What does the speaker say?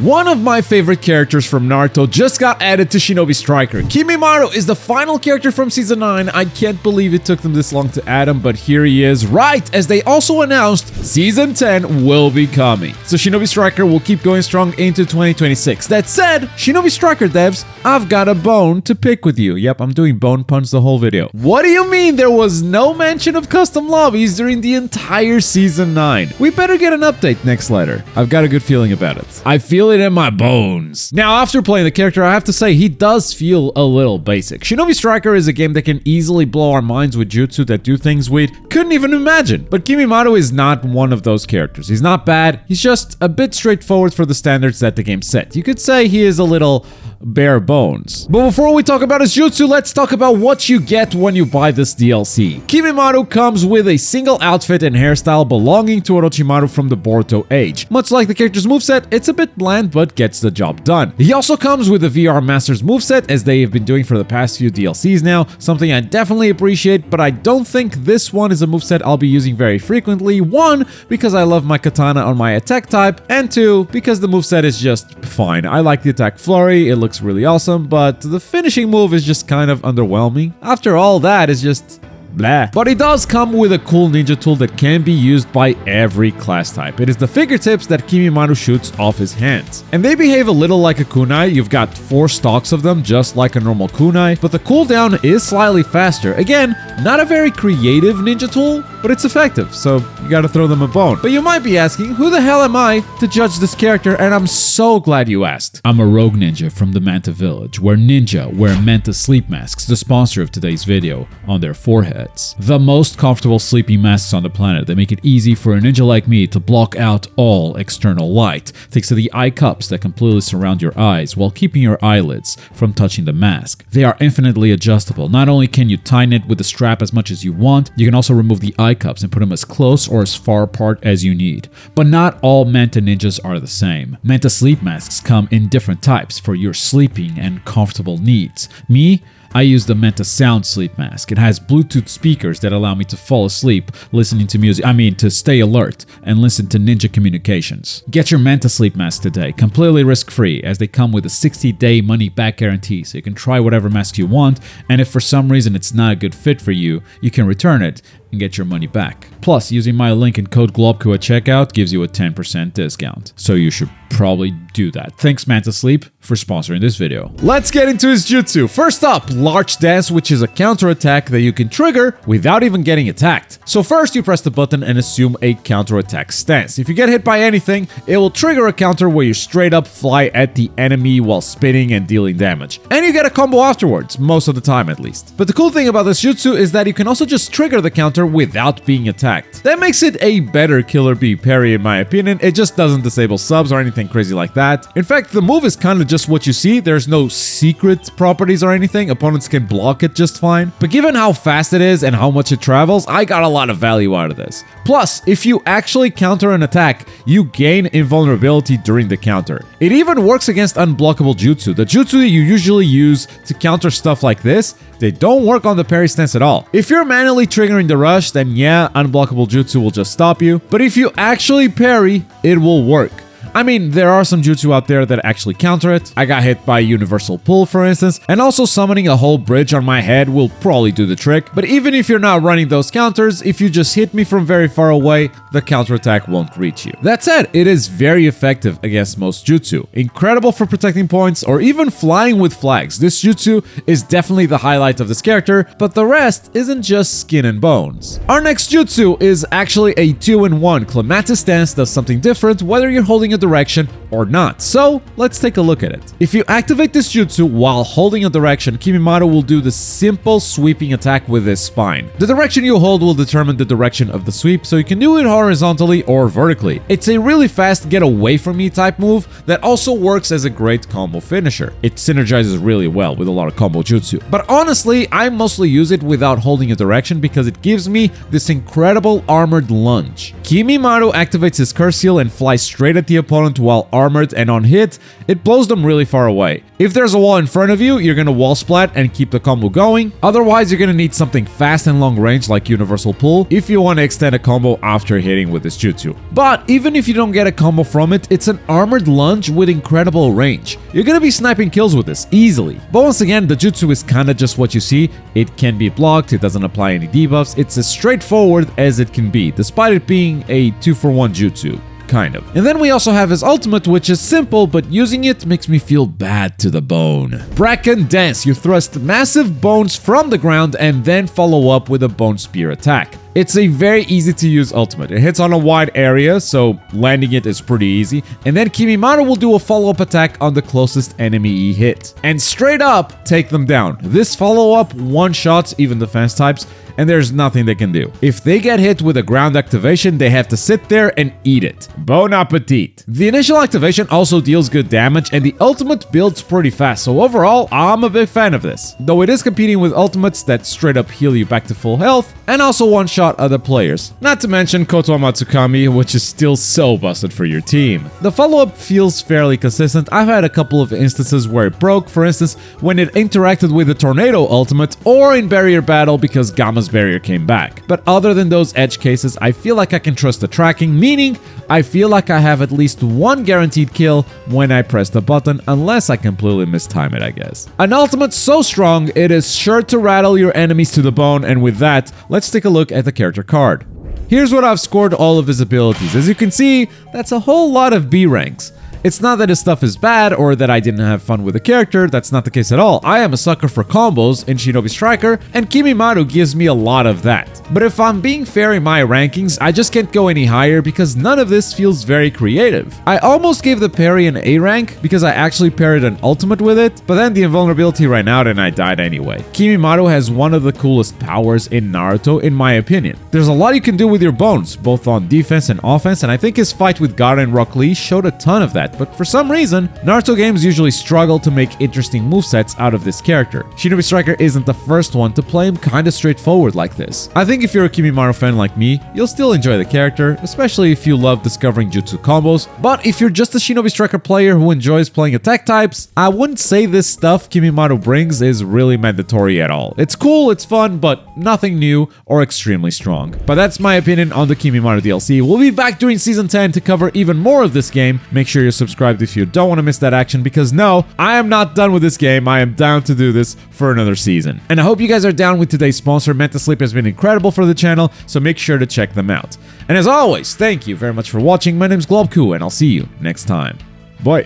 One of my favorite characters from Naruto just got added to Shinobi Striker. Kimimaro is the final character from Season 9. I can't believe it took them this long to add him, but here he is, right as they also announced Season 10 will be coming. So Shinobi Striker will keep going strong into 2026. That said, Shinobi Striker devs, I've got a bone to pick with you. Yep, I'm doing bone puns the whole video. What do you mean there was no mention of custom lobbies during the entire Season 9? We better get an update next letter. I've got a good feeling about it. I feel it in my bones. Now, after playing the character, I have to say he does feel a little basic. Shinobi Striker is a game that can easily blow our minds with jutsu that do things we couldn't even imagine. But Kimimaro is not one of those characters. He's not bad, he's just a bit straightforward for the standards that the game set. You could say he is a little bare bones. But before we talk about his jutsu, let's talk about what you get when you buy this DLC. Kimimaro comes with a single outfit and hairstyle belonging to Orochimaru from the Boruto age. Much like the character's moveset, it's a bit bland but gets the job done. He also comes with the VR Master's moveset, as they have been doing for the past few DLCs now, something I definitely appreciate, but I don't think this one is a moveset I'll be using very frequently. One, because I love my katana on my attack type, and two, because the moveset is just fine. I like the attack flurry, it looks really awesome, but the finishing move is just kind of underwhelming. After all that, it's just blah. But it does come with a cool ninja tool that can be used by every class type. It is the fingertips that Kimimaro shoots off his hands. And they behave a little like a kunai. You've got 4 stalks of them, just like a normal kunai, but the cooldown is slightly faster. Again, not a very creative ninja tool, but it's effective, so you gotta throw them a bone. But you might be asking, who the hell am I to judge this character? And I'm so glad you asked. I'm a rogue ninja from the Manta village, where ninja wear Manta Sleep masks, the sponsor of today's video, on their foreheads. The most comfortable sleeping masks on the planet that make it easy for a ninja like me to block out all external light, thanks to the eye cups that completely surround your eyes while keeping your eyelids from touching the mask. They are infinitely adjustable. Not only can you tighten it with the strap as much as you want, you can also remove the eye cups and put them as close or as far apart as you need. But not all Manta ninjas are the same. Manta Sleep masks come in different types for your sleeping and comfortable needs. I use the Manta Sound Sleep Mask. It has Bluetooth speakers that allow me to fall asleep listening to music. To stay alert and listen to ninja communications. Get your Manta Sleep Mask today, completely risk-free, as they come with a 60-day money-back guarantee, so you can try whatever mask you want, and if for some reason it's not a good fit for you, you can return it and get your money back. Plus, using my link and code Globku at checkout gives you a 10% discount. So you should probably do that. Thanks Manta Sleep for sponsoring this video. Let's get into his jutsu. First up, Large Dance, which is a counter attack that you can trigger without even getting attacked. So first you press the button and assume a counter attack stance. If you get hit by anything, it will trigger a counter where you straight up fly at the enemy while spinning and dealing damage. And you get a combo afterwards, most of the time at least. But the cool thing about this jutsu is that you can also just trigger the counter without being attacked. That makes it a better Killer Bee parry in my opinion. It just doesn't disable subs or anything crazy like that. In fact, the move is kind of just what you see. There's no secret properties or anything. Opponents can block it just fine. But given how fast it is and how much it travels, I got a lot of value out of this. Plus, if you actually counter an attack, you gain invulnerability during the counter. It even works against unblockable jutsu. The jutsu that you usually use to counter stuff like this, they don't work on the parry stance at all. If you're manually triggering the rush, then yeah, unblockable jutsu will just stop you. But if you actually parry, it will work. There are some jutsu out there that actually counter it. I got hit by universal pull, for instance, and also summoning a whole bridge on my head will probably do the trick. But even if you're not running those counters, if you just hit me from very far away, the counterattack won't reach you. That said, it is very effective against most jutsu. Incredible for protecting points or even flying with flags. This jutsu is definitely the highlight of this character, but the rest isn't just skin and bones. Our next jutsu is actually a 2-in-1. Clematis Stance does something different whether you're holding a direction or not. So let's take a look at it. If you activate this jutsu while holding a direction, Kimimaro will do the simple sweeping attack with his spine. The direction you hold will determine the direction of the sweep, so you can do it horizontally or vertically. It's a really fast get away from me type move that also works as a great combo finisher. It synergizes really well with a lot of combo jutsu. But honestly, I mostly use it without holding a direction because it gives me this incredible armored lunge. Kimimaro activates his curse seal and flies straight at the opponent while armored, and on hit, it blows them really far away. If there's a wall in front of you, you're gonna wall splat and keep the combo going. Otherwise, you're gonna need something fast and long range like universal pull if you want to extend a combo after hitting hitting with this jutsu. But even if you don't get a combo from it, it's an armored lunge with incredible range. You're gonna be sniping kills with this easily. But once again, the jutsu is kinda just what you see. It can be blocked, it doesn't apply any debuffs, it's as straightforward as it can be, despite it being a 2-for-1 jutsu. Kind of. And then we also have his ultimate, which is simple, but using it makes me feel bad to the bone. Bracken Dance. You thrust massive bones from the ground and then follow up with a bone spear attack. It's a very easy to use ultimate. It hits on a wide area, so landing it is pretty easy. And then Kimimaro will do a follow-up attack on the closest enemy he hit. And straight up, take them down. This follow-up one-shots even defense types, and there's nothing they can do. If they get hit with a ground activation, they have to sit there and eat it. Bon appetit. The initial activation also deals good damage, and the ultimate builds pretty fast, so overall, I'm a big fan of this. Though it is competing with ultimates that straight up heal you back to full health, and also one-shot other players. Not to mention Koto Matsukami, which is still so busted for your team. The follow-up feels fairly consistent. I've had a couple of instances where it broke, for instance, when it interacted with the Tornado ultimate, or in barrier battle because Gamma's barrier came back. But other than those edge cases, I feel like I can trust the tracking, meaning I feel like I have at least one guaranteed kill when I press the button, unless I completely mistime it, I guess. An ultimate so strong, it is sure to rattle your enemies to the bone, and with that, let's take a look at the character card. Here's what I've scored all of his abilities. As you can see, that's a whole lot of B ranks. It's not that his stuff is bad or that I didn't have fun with the character, that's not the case at all. I am a sucker for combos in Shinobi Striker, and Kimimaro gives me a lot of that. But if I'm being fair in my rankings, I just can't go any higher because none of this feels very creative. I almost gave the parry an A rank because I actually parried an ultimate with it, but then the invulnerability ran out and I died anyway. Kimimaro has one of the coolest powers in Naruto in my opinion. There's a lot you can do with your bones, both on defense and offense, and I think his fight with Gaara and Rock Lee showed a ton of that. But for some reason, Naruto games usually struggle to make interesting movesets out of this character. Shinobi Striker isn't the first one to play him kinda straightforward like this. I think if you're a Kimimaro fan like me, you'll still enjoy the character, especially if you love discovering jutsu combos, but if you're just a Shinobi Striker player who enjoys playing attack types, I wouldn't say this stuff Kimimaro brings is really mandatory at all. It's cool, it's fun, but nothing new or extremely strong. But that's my opinion on the Kimimaro DLC. We'll be back during Season 10 to cover even more of this game. Make sure you're subscribed if you don't want to miss that action, because no, I am not done with this game. I am down to do this for another season. And I hope you guys are down with today's sponsor. Manta Sleep has been incredible for the channel, so make sure to check them out. And as always, thank you very much for watching. My name's Globku, and I'll see you next time. Bye.